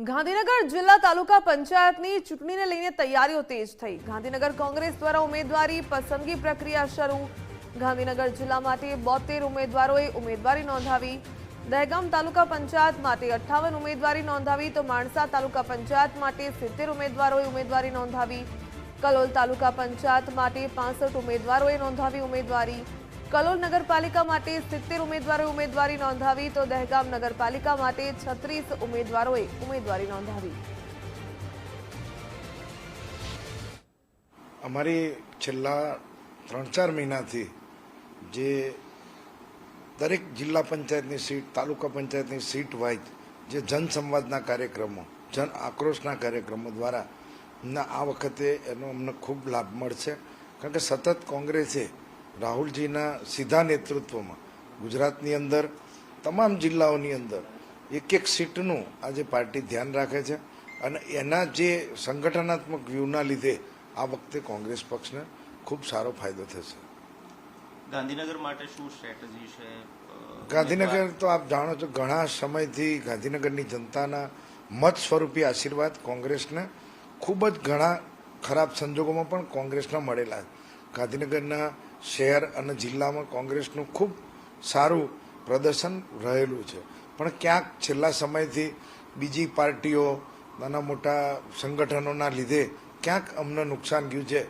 ગાંધીનગર જિલ્લા તાલુકા પંચાયતની ચૂંટણીને લઈને તૈયારીઓ તેજ થઈ। ગાંધીનગર કોંગ્રેસ દ્વારા ઉમેદવારી પસંદગી પ્રક્રિયા શરૂ। ગાંધીનગર જિલ્લા માટે 72 ઉમેદવારોએ ઉમેદવારી નોંધાવી। દહેગામ તાલુકા પંચાયત માટે 58 ઉમેદવારી નોંધાવી તો માણસા તાલુકા પંચાયત માટે 70 ઉમેદવારોએ ઉમેદવારી નોંધાવી। કલોલ તાલુકા પંચાયત માટે 65 ઉમેદવારોએ નોંધાવી ઉમેદવારી। કલોલ નગરપાલિકા માટે 70 ઉમેદવારોએ ઉમેદવારી નોંધાવી તો દહેગામ નગરપાલિકા માટે 36 ઉમેદવારોએ ઉમેદવારી નોંધાવી। અમારી છેલ્લા 3-4 મહિનાથી જે દરેક જિલ્લા પંચાયતની સીટ, તાલુકા પંચાયતની સીટ વાઇઝ જે જનસંવાદના કાર્યક્રમો, જન આક્રોશના કાર્યક્રમો દ્વારા આ વખતે એનો અમને ખૂબ લાભ મળશે। કારણ કે સતત કોંગ્રેસે રાહુલજીના સીધા નેતૃત્વમાં ગુજરાતની અંદર તમામ જિલ્લાઓની અંદર એક સીટનું આજે પાર્ટી ધ્યાન રાખે છે અને એના જે સંગઠનાત્મક વ્યૂહના લીધે આ વખતે કોંગ્રેસ પક્ષને ખૂબ સારો ફાયદો થશે। ગાંધીનગર માટે શું સ્ટ્રેટેજી છે? ગાંધીનગર તો આપ જાણો છો, ઘણા સમયથી ગાંધીનગરની જનતાના મત સ્વરૂપી આશીર્વાદ કોંગ્રેસને ખૂબ જ ઘણા ખરાબ સંજોગોમાં પણ કોંગ્રેસને મળેલા। ગાંધીનગરના શહેર અને જિલ્લામાં કોંગ્રેસનું ખૂબ સારું પ્રદર્શન રહેલું છે, પણ ક્યાંક છેલ્લા સમયથી બીજી પાર્ટીઓ, નાના મોટા સંગઠનોના લીધે ક્યાંક અમને નુકસાન ગયું છે।